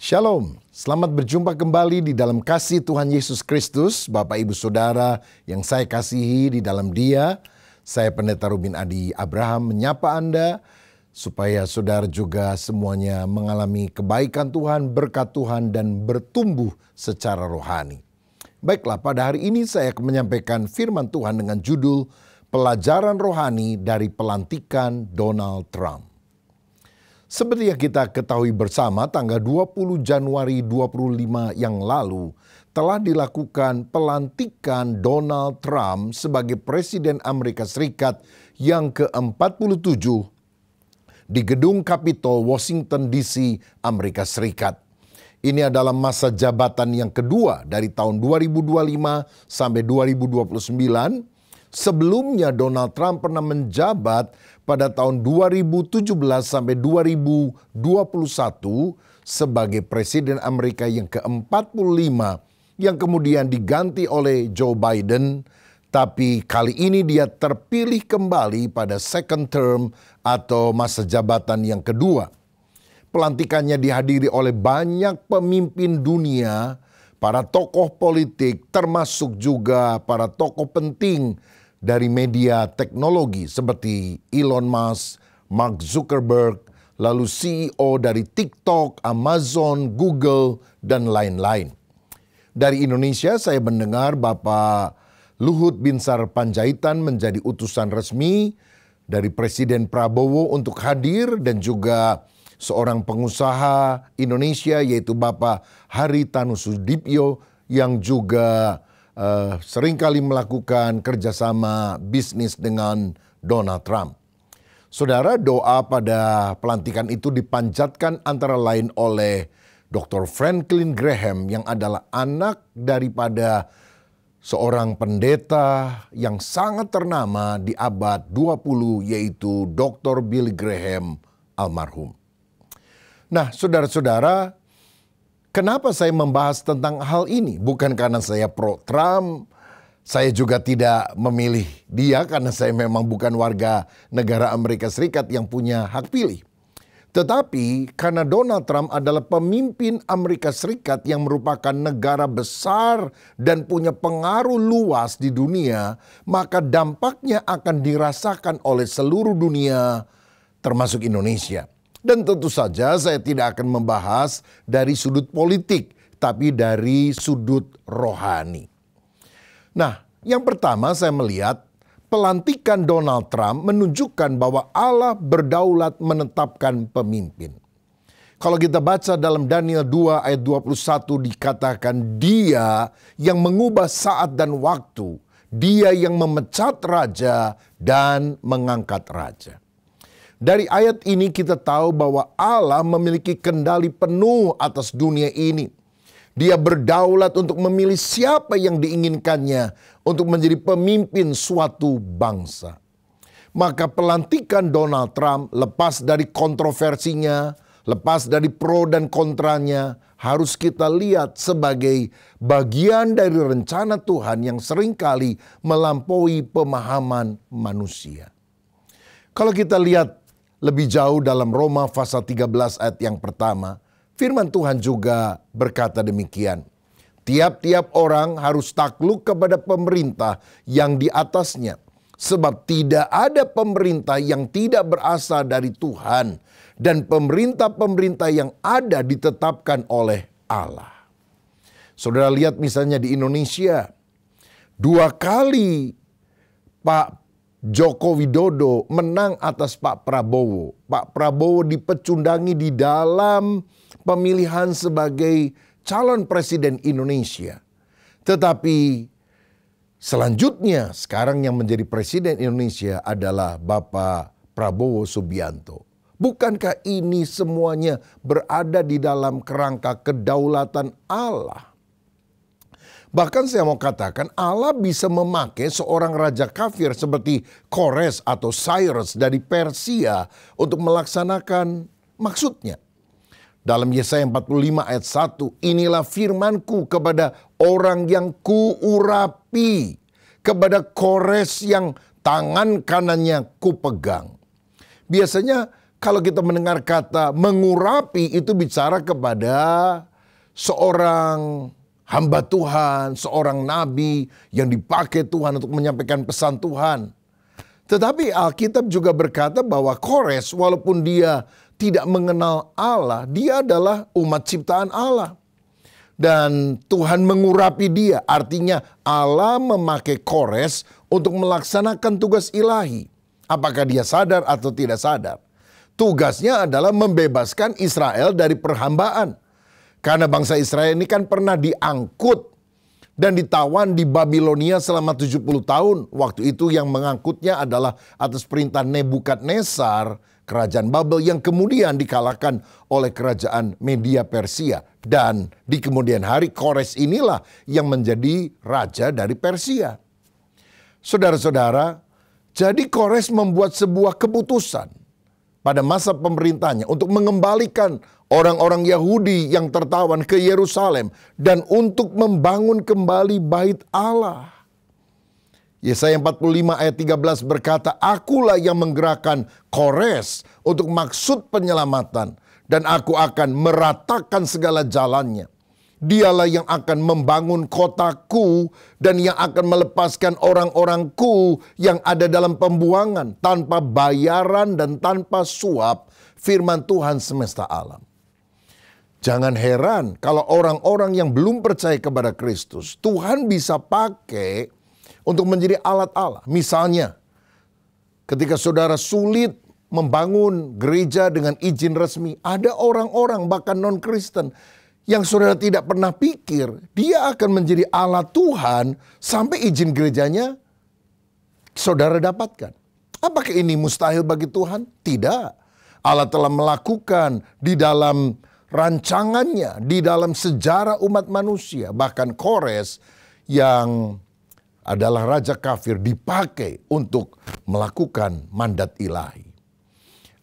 Shalom, selamat berjumpa kembali di dalam kasih Tuhan Yesus Kristus, Bapak Ibu Saudara yang saya kasihi di dalam Dia. Saya Pendeta Rubin Adi Abraham menyapa Anda supaya saudara juga semuanya mengalami kebaikan Tuhan, berkat Tuhan dan bertumbuh secara rohani. Baiklah, pada hari ini saya akan menyampaikan firman Tuhan dengan judul Pelajaran Rohani dari Pelantikan Donald Trump. Seperti yang kita ketahui bersama, tanggal 20 Januari 2025 yang lalu telah dilakukan pelantikan Donald Trump sebagai Presiden Amerika Serikat yang ke-47 di Gedung Capitol, Washington DC, Amerika Serikat. Ini adalah masa jabatan yang kedua dari tahun 2025 sampai 2029. Sebelumnya Donald Trump pernah menjabat pada tahun 2017 sampai 2021 sebagai Presiden Amerika yang ke-45 yang kemudian diganti oleh Joe Biden. Tapi kali ini dia terpilih kembali pada second term atau masa jabatan yang kedua. Pelantikannya dihadiri oleh banyak pemimpin dunia, para tokoh politik, termasuk juga para tokoh penting dari media teknologi seperti Elon Musk, Mark Zuckerberg, lalu CEO dari TikTok, Amazon, Google, dan lain-lain. Dari Indonesia saya mendengar Bapak Luhut Binsar Panjaitan menjadi utusan resmi dari Presiden Prabowo untuk hadir dan juga seorang pengusaha Indonesia yaitu Bapak Haritanu Sudibyo yang juga seringkali melakukan kerjasama bisnis dengan Donald Trump. Saudara, doa pada pelantikan itu dipanjatkan antara lain oleh Dr. Franklin Graham yang adalah anak daripada seorang pendeta yang sangat ternama di abad 20 yaitu Dr. Billy Graham almarhum. Nah, saudara-saudara, kenapa saya membahas tentang hal ini? Bukan karena saya pro Trump, saya juga tidak memilih dia karena saya memang bukan warga negara Amerika Serikat yang punya hak pilih. Tetapi karena Donald Trump adalah pemimpin Amerika Serikat yang merupakan negara besar dan punya pengaruh luas di dunia, maka dampaknya akan dirasakan oleh seluruh dunia termasuk Indonesia. Dan tentu saja saya tidak akan membahas dari sudut politik, tapi dari sudut rohani. Nah, yang pertama saya melihat pelantikan Donald Trump menunjukkan bahwa Allah berdaulat menetapkan pemimpin. Kalau kita baca dalam Daniel 2 ayat 21 dikatakan dia yang mengubah saat dan waktu, dia yang memecat raja dan mengangkat raja. Dari ayat ini kita tahu bahwa Allah memiliki kendali penuh atas dunia ini. Dia berdaulat untuk memilih siapa yang diinginkannya untuk menjadi pemimpin suatu bangsa. Maka pelantikan Donald Trump lepas dari kontroversinya, lepas dari pro dan kontranya, harus kita lihat sebagai bagian dari rencana Tuhan yang seringkali melampaui pemahaman manusia. Kalau kita lihat lebih jauh dalam Roma pasal 13 ayat yang pertama, firman Tuhan juga berkata demikian. Tiap-tiap orang harus takluk kepada pemerintah yang di atasnya. Sebab tidak ada pemerintah yang tidak berasal dari Tuhan. Dan pemerintah-pemerintah yang ada ditetapkan oleh Allah. Saudara lihat misalnya di Indonesia. 2 kali Pak Joko Widodo menang atas Pak Prabowo. Pak Prabowo dipecundangi di dalam pemilihan sebagai calon presiden Indonesia. Tetapi selanjutnya sekarang yang menjadi presiden Indonesia adalah Bapak Prabowo Subianto. Bukankah ini semuanya berada di dalam kerangka kedaulatan Allah? Bahkan saya mau katakan Allah bisa memakai seorang raja kafir seperti Kores atau Cyrus dari Persia untuk melaksanakan maksudnya. Dalam Yesaya 45 ayat 1, inilah firmanku kepada orang yang kuurapi, kepada Kores yang tangan kanannya kupegang. Biasanya kalau kita mendengar kata mengurapi itu bicara kepada seorang hamba Tuhan, seorang nabi yang dipakai Tuhan untuk menyampaikan pesan Tuhan. Tetapi Alkitab juga berkata bahwa Kores walaupun dia tidak mengenal Allah, dia adalah umat ciptaan Allah. Dan Tuhan mengurapi dia, artinya Allah memakai Kores untuk melaksanakan tugas ilahi. Apakah dia sadar atau tidak sadar? Tugasnya adalah membebaskan Israel dari perhambaan. Karena bangsa Israel ini kan pernah diangkut dan ditawan di Babilonia selama 70 tahun. Waktu itu yang mengangkutnya adalah atas perintah Nebukadnezar, kerajaan Babel yang kemudian dikalahkan oleh kerajaan Media Persia. Dan di kemudian hari Kores inilah yang menjadi raja dari Persia. Saudara-saudara, jadi Kores membuat sebuah keputusan pada masa pemerintahnya untuk mengembalikan orang-orang Yahudi yang tertawan ke Yerusalem dan untuk membangun kembali bait Allah. Yesaya 45 ayat 13 berkata, "Akulah yang menggerakkan Kores untuk maksud penyelamatan dan aku akan meratakan segala jalannya. Dialah yang akan membangun kotaku dan yang akan melepaskan orang-orangku yang ada dalam pembuangan tanpa bayaran dan tanpa suap, firman Tuhan semesta alam." Jangan heran kalau orang-orang yang belum percaya kepada Kristus, Tuhan bisa pakai untuk menjadi alat Allah. Misalnya, ketika saudara sulit membangun gereja dengan izin resmi, ada orang-orang bahkan non-Kristen yang saudara tidak pernah pikir dia akan menjadi alat Tuhan sampai izin gerejanya saudara dapatkan. Apakah ini mustahil bagi Tuhan? Tidak. Allah telah melakukan di dalam rancangannya, di dalam sejarah umat manusia. Bahkan Kores yang adalah raja kafir dipakai untuk melakukan mandat ilahi.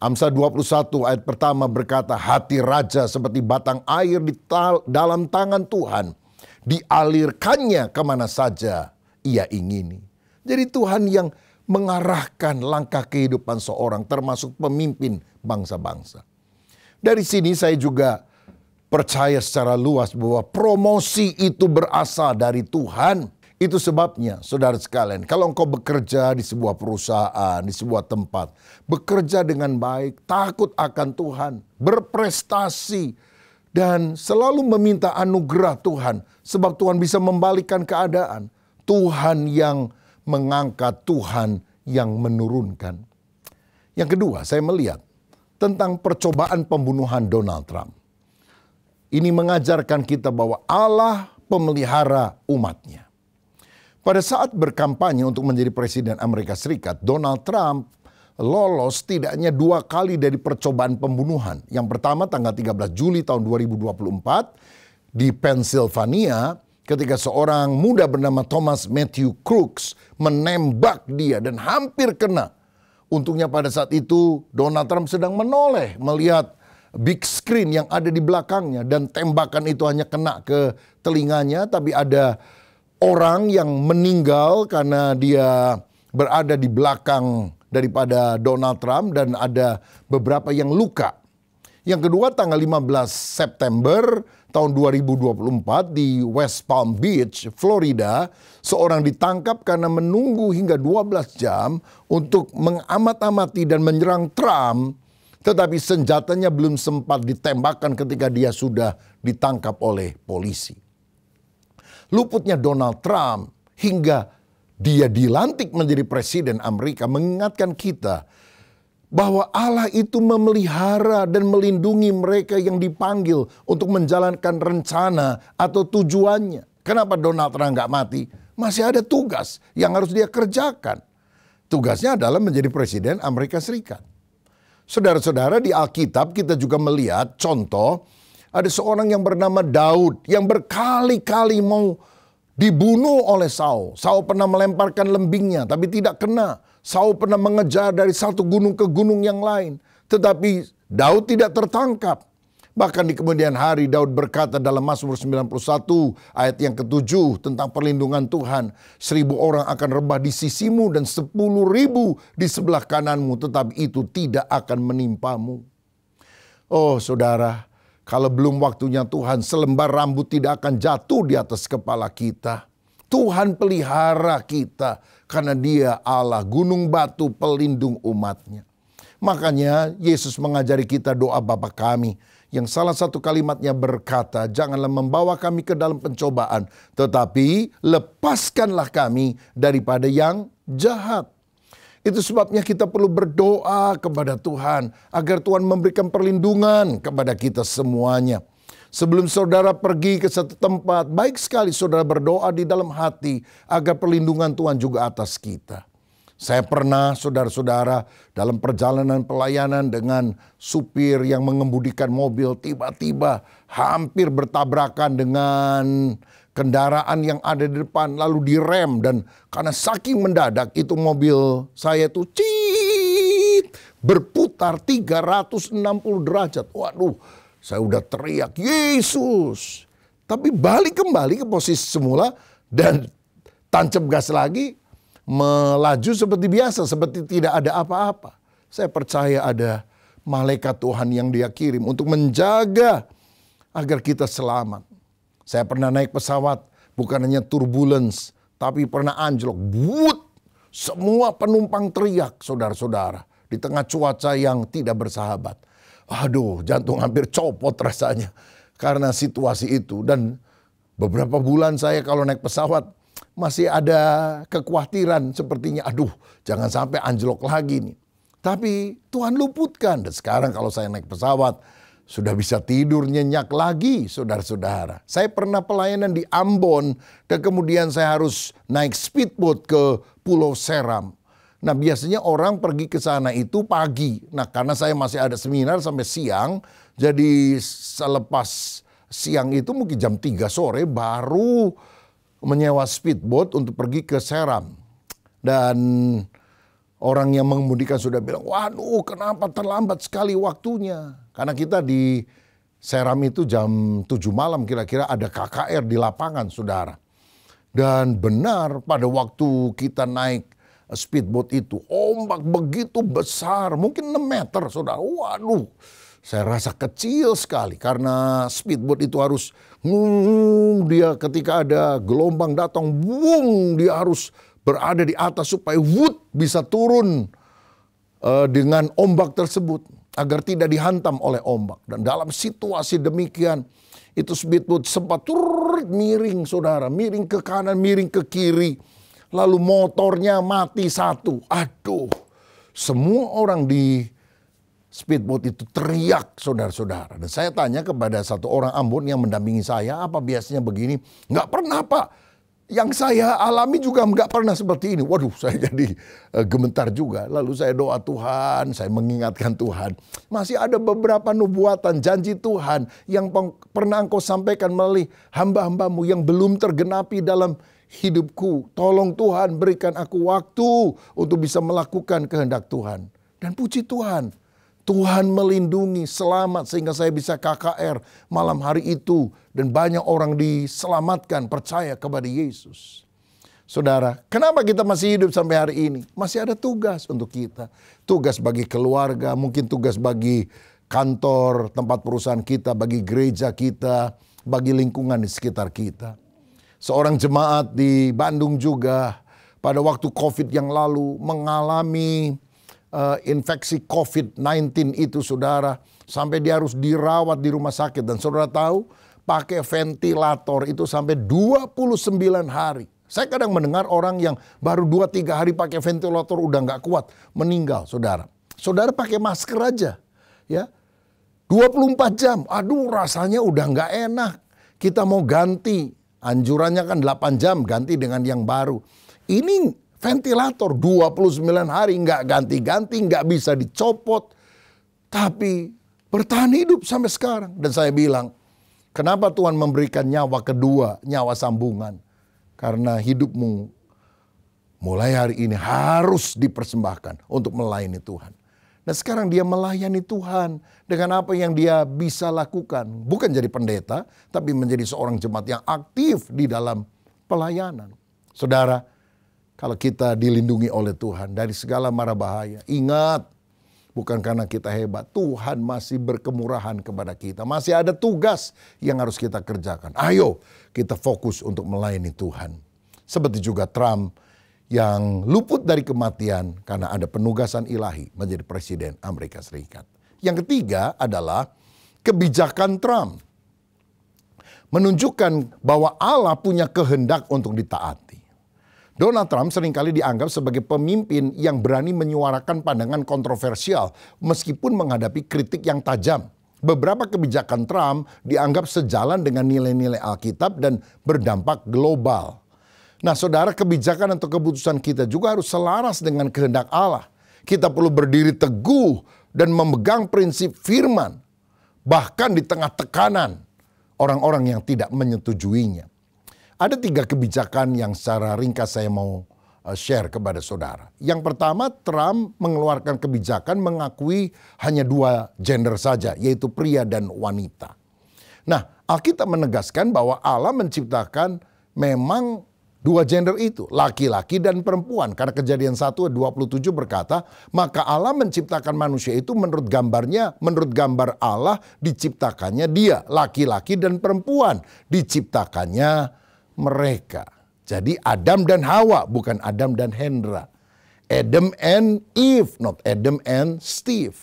Amsal 21 ayat pertama berkata, "Hati raja seperti batang air di dalam tangan Tuhan, dialirkannya kemana saja ia ingini." Jadi Tuhan yang mengarahkan langkah kehidupan seorang termasuk pemimpin bangsa-bangsa. Dari sini saya juga percaya secara luas bahwa promosi itu berasal dari Tuhan. Itu sebabnya, saudara sekalian, kalau engkau bekerja di sebuah perusahaan, di sebuah tempat, bekerja dengan baik, takut akan Tuhan, berprestasi, dan selalu meminta anugerah Tuhan, sebab Tuhan bisa membalikkan keadaan. Tuhan yang mengangkat, Tuhan yang menurunkan. Yang kedua, saya melihat tentang percobaan pembunuhan Donald Trump. Ini mengajarkan kita bahwa Allah pemelihara umatnya. Pada saat berkampanye untuk menjadi presiden Amerika Serikat, Donald Trump lolos setidaknya 2 kali dari percobaan pembunuhan. Yang pertama tanggal 13 Juli tahun 2024 di Pennsylvania ketika seorang muda bernama Thomas Matthew Crooks menembak dia dan hampir kena. Untungnya pada saat itu Donald Trump sedang menoleh melihat big screen yang ada di belakangnya dan tembakan itu hanya kena ke telinganya, tapi ada orang yang meninggal karena dia berada di belakang daripada Donald Trump dan ada beberapa yang luka. Yang kedua tanggal 15 September tahun 2024 di West Palm Beach, Florida, seorang ditangkap karena menunggu hingga 12 jam untuk mengamat-amati dan menyerang Trump, tetapi senjatanya belum sempat ditembakkan ketika dia sudah ditangkap oleh polisi. Luputnya Donald Trump hingga dia dilantik menjadi presiden Amerika mengingatkan kita bahwa Allah itu memelihara dan melindungi mereka yang dipanggil untuk menjalankan rencana atau tujuannya. Kenapa Donald Trump nggak mati? Masih ada tugas yang harus dia kerjakan. Tugasnya adalah menjadi presiden Amerika Serikat. Saudara-saudara, di Alkitab kita juga melihat contoh ada seorang yang bernama Daud yang berkali-kali mau dibunuh oleh Saul. Saul pernah melemparkan lembingnya tapi tidak kena. Saul pernah mengejar dari satu gunung ke gunung yang lain. Tetapi Daud tidak tertangkap. Bahkan di kemudian hari Daud berkata dalam Mazmur 91 ayat yang ke-7 tentang perlindungan Tuhan. 1.000 orang akan rebah di sisimu dan 10.000 di sebelah kananmu, tetapi itu tidak akan menimpamu. Oh saudara, kalau belum waktunya Tuhan, selembar rambut tidak akan jatuh di atas kepala kita. Tuhan pelihara kita karena Dia Allah, gunung batu pelindung umatnya. Makanya Yesus mengajari kita doa Bapa kami, yang salah satu kalimatnya berkata, janganlah membawa kami ke dalam pencobaan, tetapi lepaskanlah kami daripada yang jahat. Itu sebabnya kita perlu berdoa kepada Tuhan, agar Tuhan memberikan perlindungan kepada kita semuanya. Sebelum saudara pergi ke satu tempat, baik sekali saudara berdoa di dalam hati, agar perlindungan Tuhan juga atas kita. Saya pernah saudara-saudara dalam perjalanan pelayanan dengan supir yang mengemudikan mobil, tiba-tiba hampir bertabrakan dengan kendaraan yang ada di depan, lalu direm, dan karena saking mendadak itu mobil saya itu berputar 360 derajat. Waduh, saya udah teriak Yesus, tapi balik kembali ke posisi semula dan tancap gas lagi, melaju seperti biasa, seperti tidak ada apa-apa. Saya percaya ada malaikat Tuhan yang Dia kirim untuk menjaga agar kita selamat. Saya pernah naik pesawat, bukan hanya turbulence, tapi pernah anjlok. Wut! Semua penumpang teriak, saudara-saudara, di tengah cuaca yang tidak bersahabat. Aduh, jantung hampir copot rasanya karena situasi itu. Dan beberapa bulan saya kalau naik pesawat, masih ada kekhawatiran sepertinya, aduh jangan sampai anjlok lagi nih. Tapi Tuhan luputkan, dan sekarang kalau saya naik pesawat sudah bisa tidur nyenyak lagi saudara-saudara. Saya pernah pelayanan di Ambon dan kemudian saya harus naik speedboat ke Pulau Seram. Nah biasanya orang pergi ke sana itu pagi. Nah karena saya masih ada seminar sampai siang, jadi selepas siang itu mungkin jam 3 sore baru menyewa speedboat untuk pergi ke Seram. Dan orang yang mengemudikan sudah bilang, waduh kenapa terlambat sekali waktunya. Karena kita di Seram itu jam 7 malam kira-kira ada KKR di lapangan saudara. Dan benar pada waktu kita naik speedboat itu, ombak begitu besar, mungkin 6 meter saudara. Waduh, saya rasa kecil sekali karena speedboat itu harus dia ketika ada gelombang datang, dia harus berada di atas supaya bisa turun dengan ombak tersebut agar tidak dihantam oleh ombak. Dan dalam situasi demikian, itu speedboat sempat miring saudara, miring ke kanan, miring ke kiri, lalu motornya mati satu. Aduh, semua orang di speedboat itu teriak saudara-saudara. Dan saya tanya kepada satu orang Ambon yang mendampingi saya, apa biasanya begini? Nggak pernah Pak. Yang saya alami juga nggak pernah seperti ini. Waduh, saya jadi gemetar juga. Lalu saya doa Tuhan, saya mengingatkan Tuhan. Masih ada beberapa nubuatan, janji Tuhan yang pernah Engkau sampaikan melalui hamba-hambamu yang belum tergenapi dalam hidupku. Tolong Tuhan berikan aku waktu untuk bisa melakukan kehendak Tuhan. Dan puji Tuhan, Tuhan melindungi, selamat sehingga saya bisa KKR malam hari itu. Dan banyak orang diselamatkan, percaya kepada Yesus. Saudara, kenapa kita masih hidup sampai hari ini? Masih ada tugas untuk kita. Tugas bagi keluarga, mungkin tugas bagi kantor, tempat perusahaan kita, bagi gereja kita, bagi lingkungan di sekitar kita. Seorang jemaat di Bandung juga pada waktu COVID yang lalu mengalami infeksi COVID-19 itu saudara. Sampai dia harus dirawat di rumah sakit. Dan saudara tahu pakai ventilator itu sampai 29 hari. Saya kadang mendengar orang yang baru 2-3 hari pakai ventilator udah gak kuat. Meninggal saudara. Saudara pakai masker aja. Ya, 24 jam. Aduh rasanya udah gak enak. Kita mau ganti. Anjurannya kan 8 jam ganti dengan yang baru. Ini ventilator 29 hari nggak ganti-ganti, nggak bisa dicopot. Tapi bertahan hidup sampai sekarang. Dan saya bilang, kenapa Tuhan memberikan nyawa kedua, nyawa sambungan? Karena hidupmu mulai hari ini harus dipersembahkan untuk melayani Tuhan. Nah sekarang dia melayani Tuhan dengan apa yang dia bisa lakukan. Bukan jadi pendeta, tapi menjadi seorang jemaat yang aktif di dalam pelayanan. Saudara, kalau kita dilindungi oleh Tuhan dari segala mara bahaya, ingat, bukan karena kita hebat, Tuhan masih berkemurahan kepada kita. Masih ada tugas yang harus kita kerjakan. Ayo kita fokus untuk melayani Tuhan. Seperti juga Trump yang luput dari kematian karena ada penugasan ilahi menjadi presiden Amerika Serikat. Yang ketiga adalah kebijakan Trump. Menunjukkan bahwa Allah punya kehendak untuk ditaati. Donald Trump seringkali dianggap sebagai pemimpin yang berani menyuarakan pandangan kontroversial meskipun menghadapi kritik yang tajam. Beberapa kebijakan Trump dianggap sejalan dengan nilai-nilai Alkitab dan berdampak global. Nah saudara, kebijakan atau keputusan kita juga harus selaras dengan kehendak Allah. Kita perlu berdiri teguh dan memegang prinsip firman. Bahkan di tengah tekanan orang-orang yang tidak menyetujuinya. Ada 3 kebijakan yang secara ringkas saya mau share kepada saudara. Yang pertama, Trump mengeluarkan kebijakan mengakui hanya 2 gender saja, yaitu pria dan wanita. Nah, Alkitab menegaskan bahwa Allah menciptakan memang 2 gender itu, laki-laki dan perempuan. Karena Kejadian 1:27 berkata, maka Allah menciptakan manusia itu menurut gambarnya, menurut gambar Allah diciptakannya dia, laki-laki dan perempuan diciptakannya mereka. Jadi Adam dan Hawa, bukan Adam dan Hendra. Adam and Eve, not Adam and Steve.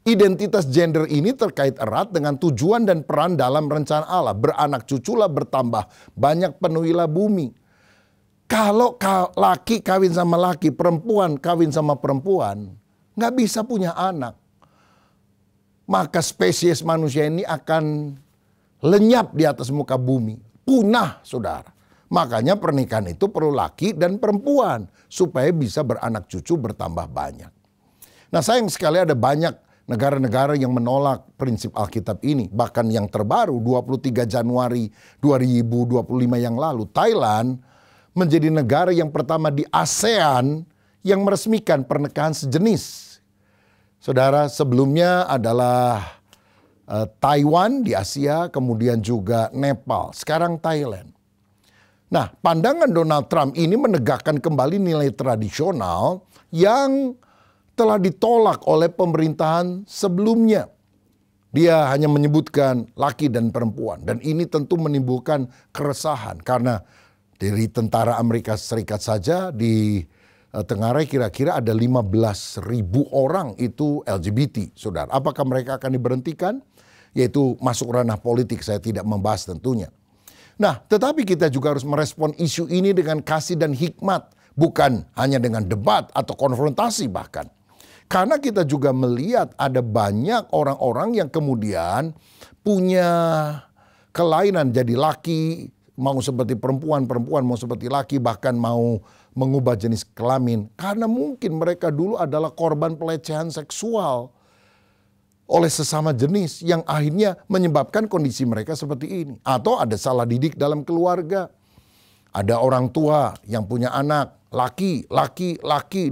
Identitas gender ini terkait erat dengan tujuan dan peran dalam rencana Allah. Beranak cuculah, bertambah banyak, penuhilah bumi. Kalau laki kawin sama laki, perempuan kawin sama perempuan, nggak bisa punya anak. Maka spesies manusia ini akan lenyap di atas muka bumi. Punah, saudara. Makanya pernikahan itu perlu laki dan perempuan. Supaya bisa beranak cucu bertambah banyak. Nah sayang sekali ada banyak negara-negara yang menolak prinsip Alkitab ini. Bahkan yang terbaru 23 Januari 2025 yang lalu, Thailand menjadi negara yang pertama di ASEAN yang meresmikan pernikahan sejenis. Saudara, sebelumnya adalah Taiwan di Asia, kemudian juga Nepal, sekarang Thailand. Nah, pandangan Donald Trump ini menegakkan kembali nilai tradisional yang telah ditolak oleh pemerintahan sebelumnya. Dia hanya menyebutkan laki dan perempuan, dan ini tentu menimbulkan keresahan karena dari tentara Amerika Serikat saja di Tenggarai kira-kira ada 15.000 orang itu LGBT, saudara. Apakah mereka akan diberhentikan? Yaitu masuk ranah politik, saya tidak membahas tentunya. Nah, tetapi kita juga harus merespon isu ini dengan kasih dan hikmat. Bukan hanya dengan debat atau konfrontasi bahkan. Karena kita juga melihat ada banyak orang-orang yang kemudian punya kelainan jadi laki, mau seperti perempuan, perempuan mau seperti laki, bahkan mau mengubah jenis kelamin. Karena mungkin mereka dulu adalah korban pelecehan seksual oleh sesama jenis yang akhirnya menyebabkan kondisi mereka seperti ini. Atau ada salah didik dalam keluarga. Ada orang tua yang punya anak, laki,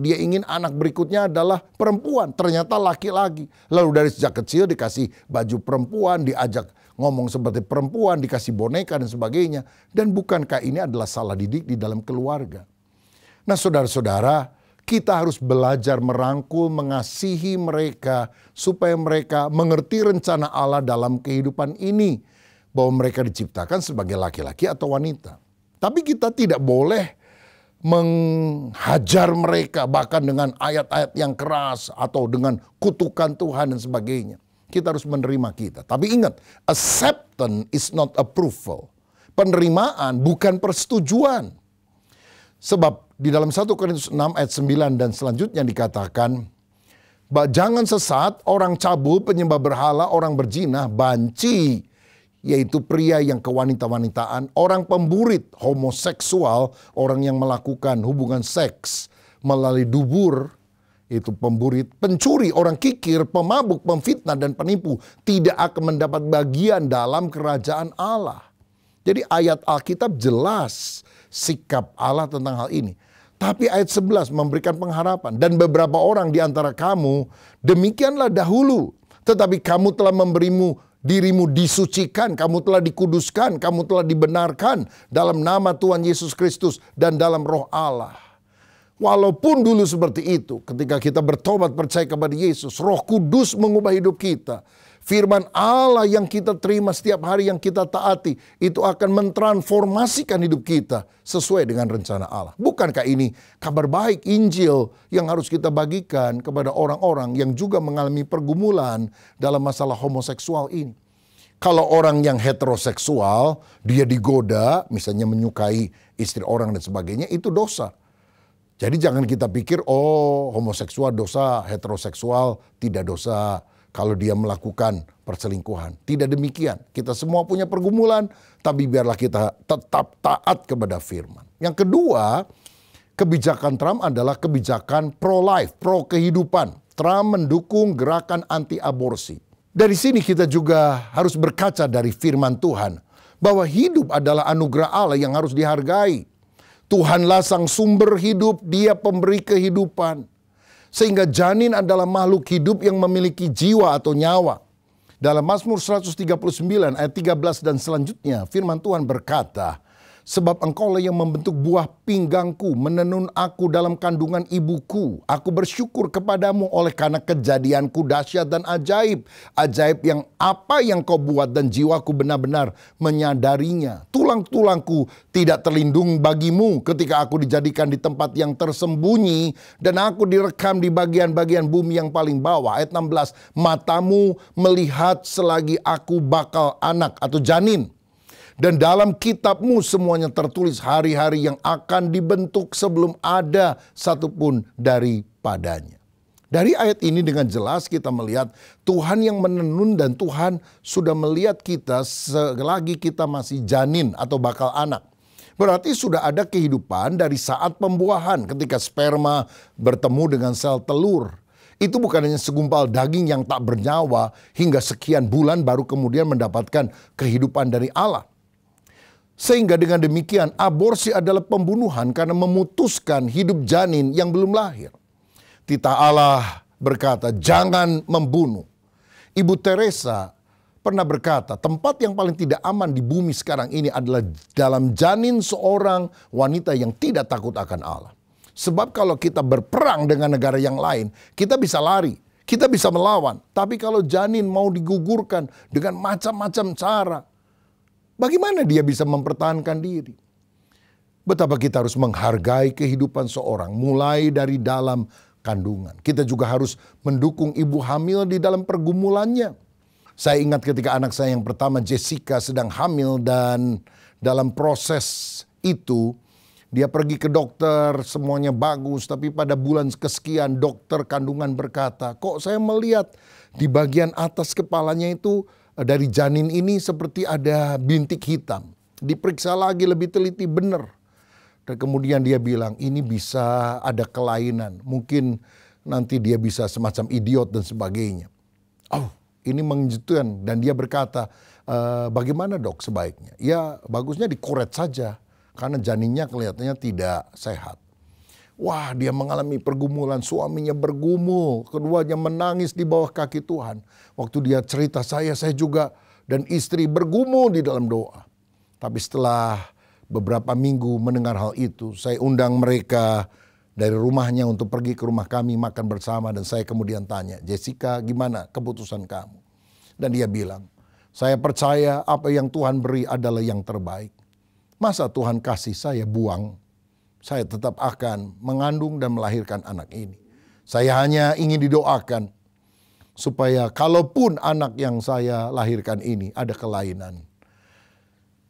dia ingin anak berikutnya adalah perempuan. Ternyata laki-laki. Lalu dari sejak kecil dikasih baju perempuan, diajak ngomong seperti perempuan, dikasih boneka dan sebagainya. Dan bukankah ini adalah salah didik di dalam keluarga? Nah saudara-saudara, kita harus belajar merangkul, mengasihi mereka supaya mereka mengerti rencana Allah dalam kehidupan ini. Bahwa mereka diciptakan sebagai laki-laki atau wanita. Tapi kita tidak boleh menghajar mereka bahkan dengan ayat-ayat yang keras atau dengan kutukan Tuhan dan sebagainya. Kita harus menerima kita. Tapi ingat, acceptance is not approval. Penerimaan bukan persetujuan. Sebab di dalam 1 Korintus 6 ayat 9 dan selanjutnya dikatakan, jangan sesat, orang cabul, penyembah berhala, orang berzina, banci, yaitu pria yang kewanita-wanitaan, orang pemburit, homoseksual, orang yang melakukan hubungan seks melalui dubur, itu pemburit, pencuri, orang kikir, pemabuk, pemfitnah, dan penipu tidak akan mendapat bagian dalam kerajaan Allah. Jadi ayat Alkitab jelas sikap Allah tentang hal ini. Tapi ayat 11 memberikan pengharapan. Dan beberapa orang di antara kamu, demikianlah dahulu. Tetapi kamu telah dirimu disucikan, kamu telah dikuduskan, kamu telah dibenarkan dalam nama Tuhan Yesus Kristus dan dalam roh Allah. Walaupun dulu seperti itu, ketika kita bertobat percaya kepada Yesus, Roh Kudus mengubah hidup kita. Firman Allah yang kita terima setiap hari yang kita taati, itu akan mentransformasikan hidup kita sesuai dengan rencana Allah. Bukankah ini kabar baik Injil yang harus kita bagikan kepada orang-orang yang juga mengalami pergumulan dalam masalah homoseksual ini? Kalau orang yang heteroseksual, dia digoda, misalnya menyukai istri orang dan sebagainya, itu dosa. Jadi jangan kita pikir, oh homoseksual dosa, heteroseksual tidak dosa kalau dia melakukan perselingkuhan. Tidak demikian. Kita semua punya pergumulan, tapi biarlah kita tetap taat kepada firman. Yang kedua, kebijakan Trump adalah kebijakan pro-life, pro-kehidupan. Trump mendukung gerakan anti-aborsi. Dari sini kita juga harus berkaca dari firman Tuhan, bahwa hidup adalah anugerah Allah yang harus dihargai. Tuhanlah sang sumber hidup, Dia pemberi kehidupan. Sehingga janin adalah makhluk hidup yang memiliki jiwa atau nyawa. Dalam Mazmur 139 ayat 13 dan selanjutnya, firman Tuhan berkata, sebab engkaulah yang membentuk buah pinggangku, menenun aku dalam kandungan ibuku. Aku bersyukur kepadamu oleh karena kejadianku dahsyat dan ajaib. Ajaib yang apa yang kau buat dan jiwaku benar-benar menyadarinya. Tulang-tulangku tidak terlindung bagimu ketika aku dijadikan di tempat yang tersembunyi. Dan aku direkam di bagian-bagian bumi yang paling bawah. Ayat 16, matamu melihat selagi aku bakal anak atau janin. Dan dalam kitabmu semuanya tertulis hari-hari yang akan dibentuk sebelum ada satupun daripadanya. Dari ayat ini dengan jelas kita melihat Tuhan yang menenun dan Tuhan sudah melihat kita selagi kita masih janin atau bakal anak. Berarti sudah ada kehidupan dari saat pembuahan ketika sperma bertemu dengan sel telur. Itu bukan hanya segumpal daging yang tak bernyawa hingga sekian bulan baru kemudian mendapatkan kehidupan dari Allah. Sehingga dengan demikian aborsi adalah pembunuhan karena memutuskan hidup janin yang belum lahir. Titah Allah berkata, jangan membunuh. Ibu Teresa pernah berkata, tempat yang paling tidak aman di bumi sekarang ini adalah dalam janin seorang wanita yang tidak takut akan Allah. Sebab kalau kita berperang dengan negara yang lain, kita bisa lari, kita bisa melawan. Tapi kalau janin mau digugurkan dengan macam-macam cara, bagaimana dia bisa mempertahankan diri? Betapa kita harus menghargai kehidupan seorang mulai dari dalam kandungan. Kita juga harus mendukung ibu hamil di dalam pergumulannya. Saya ingat ketika anak saya yang pertama Jessica sedang hamil dan dalam proses itu dia pergi ke dokter, semuanya bagus. Tapi pada bulan kesekian dokter kandungan berkata, kok saya melihat di bagian atas kepalanya itu dari janin ini seperti ada bintik hitam. Diperiksa lagi lebih teliti, benar. Dan kemudian dia bilang ini bisa ada kelainan. Mungkin nanti dia bisa semacam idiot dan sebagainya. Oh, ini mengejutkan. Dan dia berkata, bagaimana dok sebaiknya? Ya bagusnya dikoret saja. Karena janinnya kelihatannya tidak sehat. Wah, dia mengalami pergumulan, suaminya bergumul, keduanya menangis di bawah kaki Tuhan. Waktu dia cerita saya juga dan istri bergumul di dalam doa. Tapi setelah beberapa minggu mendengar hal itu, saya undang mereka dari rumahnya untuk pergi ke rumah kami makan bersama. Dan saya kemudian tanya, Jessica gimana keputusan kamu? Dan dia bilang, saya percaya apa yang Tuhan beri adalah yang terbaik. Masa Tuhan kasih saya buang? Saya tetap akan mengandung dan melahirkan anak ini. Saya hanya ingin didoakan supaya kalaupun anak yang saya lahirkan ini ada kelainan,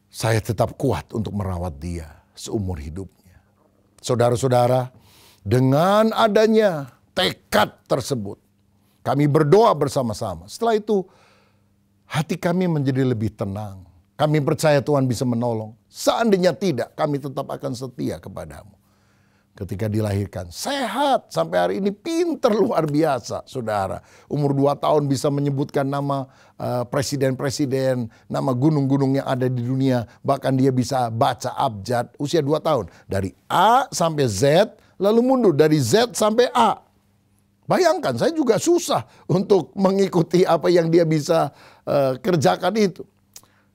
saya tetap kuat untuk merawat dia seumur hidupnya. Saudara-saudara, dengan adanya tekad tersebut, kami berdoa bersama-sama. Setelah itu, hati kami menjadi lebih tenang. Kami percaya Tuhan bisa menolong. Seandainya tidak, kami tetap akan setia kepadamu. ketika dilahirkan. Sehat sampai hari ini, pinter luar biasa saudara. Umur 2 tahun bisa menyebutkan nama presiden-presiden, nama gunung-gunung yang ada di dunia. Bahkan dia bisa baca abjad usia 2 tahun. Dari A sampai Z, lalu mundur dari Z sampai A. Bayangkan, saya juga susah untuk mengikuti apa yang dia bisa kerjakan itu.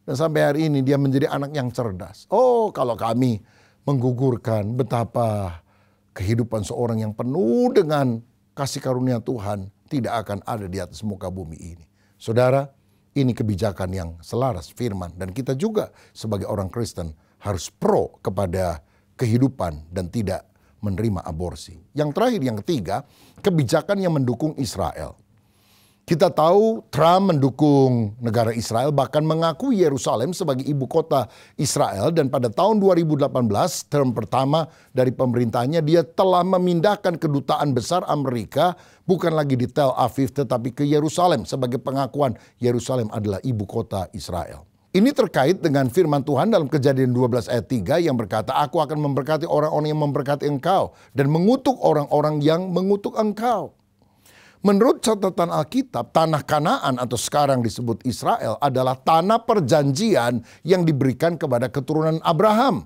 Dan sampai hari ini dia menjadi anak yang cerdas. Oh, kalau kami menggugurkan betapa kehidupan seorang yang penuh dengan kasih karunia Tuhan tidak akan ada di atas muka bumi ini. Saudara, ini kebijakan yang selaras firman. Dan kita juga sebagai orang Kristen harus pro kepada kehidupan dan tidak menerima aborsi. Yang terakhir, yang ketiga, kebijakan yang mendukung Israel. Kita tahu Trump mendukung negara Israel, bahkan mengakui Yerusalem sebagai ibu kota Israel. Dan pada tahun 2018, term pertama dari pemerintahnya, dia telah memindahkan kedutaan besar Amerika bukan lagi di Tel Aviv tetapi ke Yerusalem sebagai pengakuan Yerusalem adalah ibu kota Israel. Ini terkait dengan firman Tuhan dalam Kejadian 12 ayat 3 yang berkata, "Aku akan memberkati orang-orang yang memberkati engkau dan mengutuk orang-orang yang mengutuk engkau." Menurut catatan Alkitab, tanah Kanaan atau sekarang disebut Israel adalah tanah perjanjian yang diberikan kepada keturunan Abraham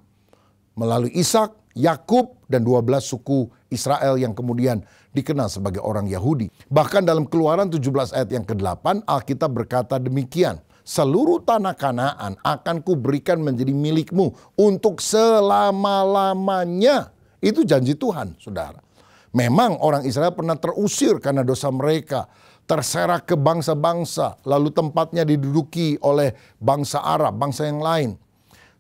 melalui Ishak, Yakub, dan 12 suku Israel yang kemudian dikenal sebagai orang Yahudi. Bahkan dalam Keluaran 17 ayat yang ke-8, Alkitab berkata demikian, "Seluruh tanah Kanaan akan kuberikan menjadi milikmu untuk selama-lamanya." Itu janji Tuhan, saudara. Memang orang Israel pernah terusir karena dosa mereka, terserak ke bangsa-bangsa, lalu tempatnya diduduki oleh bangsa Arab, bangsa yang lain.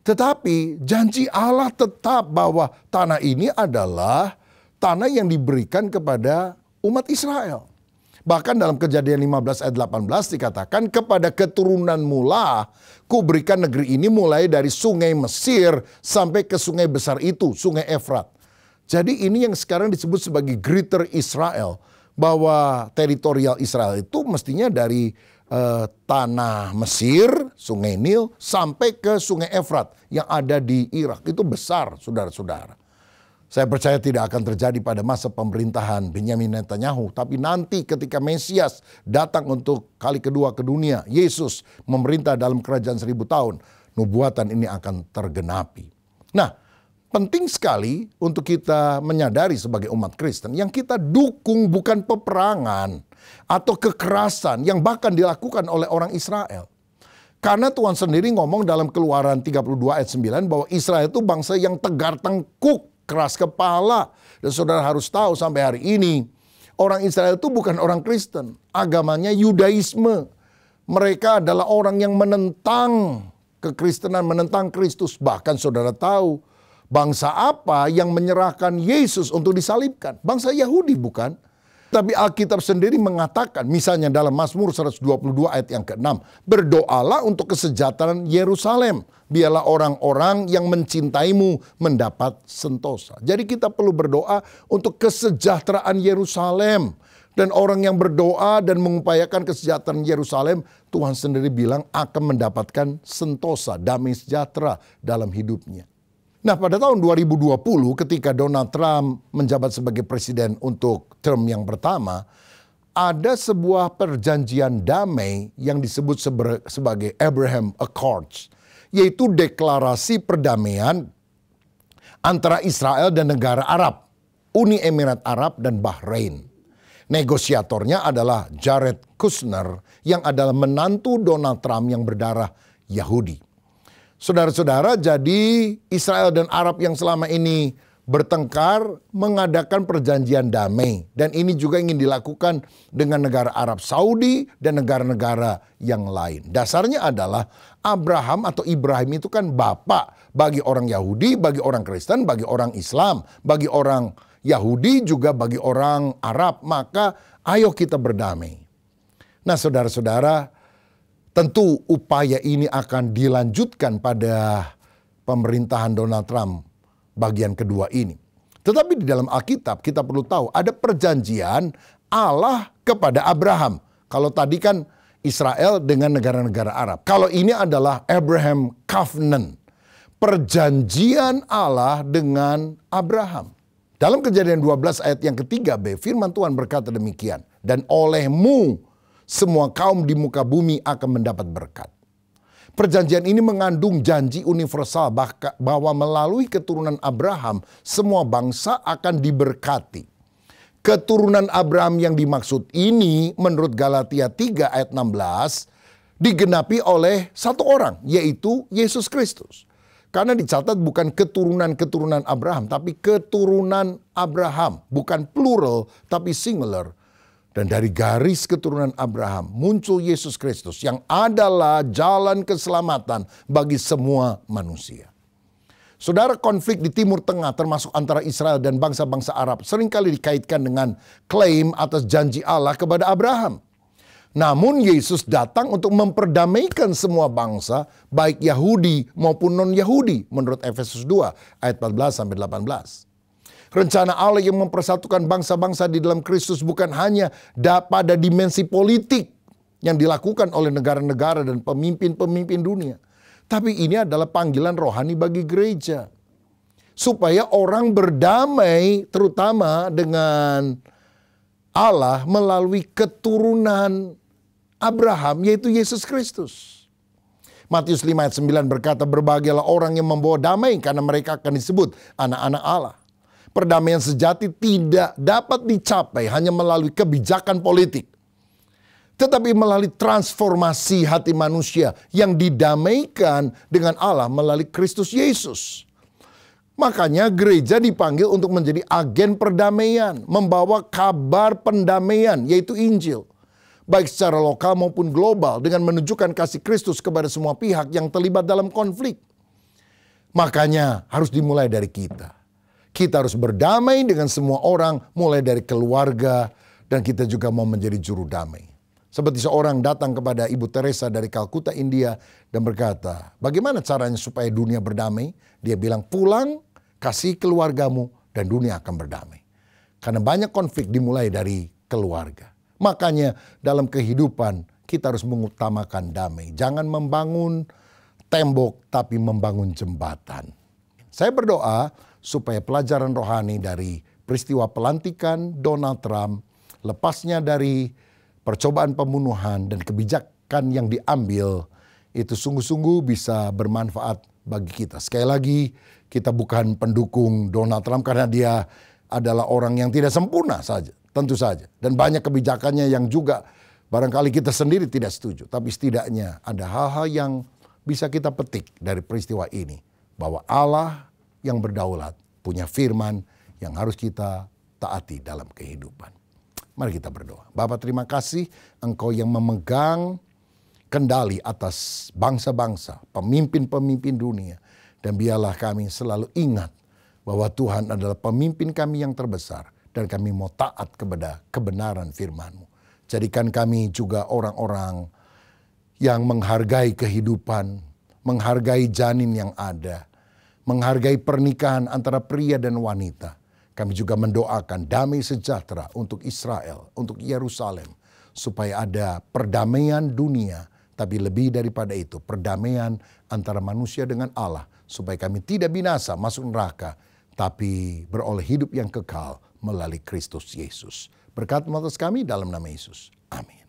Tetapi janji Allah tetap bahwa tanah ini adalah tanah yang diberikan kepada umat Israel. Bahkan dalam Kejadian 15 ayat 18 dikatakan, "Kepada keturunanmu lah kuberikan negeri ini mulai dari sungai Mesir sampai ke sungai besar itu, sungai Efrat." Jadi ini yang sekarang disebut sebagai Greater Israel. Bahwa teritorial Israel itu mestinya dari tanah Mesir, sungai Nil, sampai ke sungai Efrat yang ada di Irak. Itu besar, saudara-saudara. Saya percaya tidak akan terjadi pada masa pemerintahan Benyamin Netanyahu. Tapi nanti ketika Mesias datang untuk kali kedua ke dunia, Yesus memerintah dalam kerajaan 1000 tahun, nubuatan ini akan tergenapi. Nah, penting sekali untuk kita menyadari sebagai umat Kristen yang kita dukung bukan peperangan atau kekerasan yang bahkan dilakukan oleh orang Israel. Karena Tuhan sendiri ngomong dalam Keluaran 32 ayat 9 bahwa Israel itu bangsa yang tegar tengkuk, keras kepala. Dan saudara harus tahu sampai hari ini orang Israel itu bukan orang Kristen. Agamanya Yudaisme. Mereka adalah orang yang menentang kekristenan, menentang Kristus. Bahkan saudara tahu, bangsa apa yang menyerahkan Yesus untuk disalibkan? Bangsa Yahudi bukan? Tapi Alkitab sendiri mengatakan, misalnya dalam Mazmur 122 ayat yang ke-6, "Berdoalah untuk kesejahteraan Yerusalem. Biarlah orang-orang yang mencintaimu mendapat sentosa." Jadi kita perlu berdoa untuk kesejahteraan Yerusalem. Dan orang yang berdoa dan mengupayakan kesejahteraan Yerusalem, Tuhan sendiri bilang akan mendapatkan sentosa, damai sejahtera dalam hidupnya. Nah, pada tahun 2020 ketika Donald Trump menjabat sebagai presiden untuk term yang pertama, ada sebuah perjanjian damai yang disebut sebagai Abraham Accords, yaitu deklarasi perdamaian antara Israel dan negara Arab, Uni Emirat Arab dan Bahrain. Negosiatornya adalah Jared Kushner yang adalah menantu Donald Trump yang berdarah Yahudi. Saudara-saudara, jadi Israel dan Arab yang selama ini bertengkar mengadakan perjanjian damai. Dan ini juga ingin dilakukan dengan negara Arab Saudi dan negara-negara yang lain. Dasarnya adalah Abraham atau Ibrahim itu kan bapak bagi orang Yahudi, bagi orang Kristen, bagi orang Islam, bagi orang Yahudi juga bagi orang Arab. Maka ayo kita berdamai. Nah, saudara-saudara, tentu upaya ini akan dilanjutkan pada pemerintahan Donald Trump bagian kedua ini. Tetapi di dalam Alkitab kita perlu tahu ada perjanjian Allah kepada Abraham. Kalau tadi kan Israel dengan negara-negara Arab. Kalau ini adalah Abraham Covenant. Perjanjian Allah dengan Abraham. Dalam Kejadian 12 ayat yang ketiga-B, firman Tuhan berkata demikian. Dan olehmu semua kaum di muka bumi akan mendapat berkat. Perjanjian ini mengandung janji universal bahwa melalui keturunan Abraham semua bangsa akan diberkati. Keturunan Abraham yang dimaksud ini menurut Galatia 3 ayat 16 digenapi oleh satu orang, yaitu Yesus Kristus. Karena dicatat bukan keturunan-keturunan Abraham, tapi keturunan Abraham. Bukan plural, tapi singular. Dan dari garis keturunan Abraham muncul Yesus Kristus yang adalah jalan keselamatan bagi semua manusia. Saudara, konflik di Timur Tengah termasuk antara Israel dan bangsa-bangsa Arab seringkali dikaitkan dengan klaim atas janji Allah kepada Abraham. Namun Yesus datang untuk memperdamaikan semua bangsa, baik Yahudi maupun non-Yahudi, menurut Efesus 2 ayat 14-18. Rencana Allah yang mempersatukan bangsa-bangsa di dalam Kristus bukan hanya pada dimensi politik yang dilakukan oleh negara-negara dan pemimpin-pemimpin dunia. Tapi ini adalah panggilan rohani bagi gereja. Supaya orang berdamai terutama dengan Allah melalui keturunan Abraham, yaitu Yesus Kristus. Matius 5 ayat 9 berkata, berbahagialah orang yang membawa damai karena mereka akan disebut anak-anak Allah. Perdamaian sejati tidak dapat dicapai hanya melalui kebijakan politik, tetapi melalui transformasi hati manusia yang didamaikan dengan Allah melalui Kristus Yesus. Makanya gereja dipanggil untuk menjadi agen perdamaian, membawa kabar pendamaian, yaitu Injil. Baik secara lokal maupun global, dengan menunjukkan kasih Kristus kepada semua pihak yang terlibat dalam konflik. Makanya harus dimulai dari kita. Kita harus berdamai dengan semua orang, mulai dari keluarga, dan kita juga mau menjadi juru damai. Seperti seorang datang kepada Ibu Teresa dari Kalkuta, India, dan berkata, bagaimana caranya supaya dunia berdamai? Dia bilang, pulang, kasih keluargamu, dan dunia akan berdamai. Karena banyak konflik dimulai dari keluarga. Makanya dalam kehidupan kita harus mengutamakan damai. Jangan membangun tembok, tapi membangun jembatan. Saya berdoa supaya pelajaran rohani dari peristiwa pelantikan Donald Trump, lepasnya dari percobaan pembunuhan dan kebijakan yang diambil, itu sungguh-sungguh bisa bermanfaat bagi kita. Sekali lagi, kita bukan pendukung Donald Trump karena dia adalah orang yang tidak sempurna saja. Tentu saja. Dan banyak kebijakannya yang juga barangkali kita sendiri tidak setuju. Tapi setidaknya ada hal-hal yang bisa kita petik dari peristiwa ini. Bahwa Allah yang berdaulat punya firman yang harus kita taati dalam kehidupan. Mari kita berdoa. Bapa, terima kasih Engkau yang memegang kendali atas bangsa-bangsa, pemimpin-pemimpin dunia. Dan biarlah kami selalu ingat bahwa Tuhan adalah pemimpin kami yang terbesar. Dan kami mau taat kepada kebenaran firman-Mu. Jadikan kami juga orang-orang yang menghargai kehidupan, menghargai janin yang ada, menghargai pernikahan antara pria dan wanita. Kami juga mendoakan damai sejahtera untuk Israel, untuk Yerusalem, supaya ada perdamaian dunia, tapi lebih daripada itu, perdamaian antara manusia dengan Allah, supaya kami tidak binasa masuk neraka, tapi beroleh hidup yang kekal melalui Kristus Yesus. Berkat atas kami dalam nama Yesus. Amin.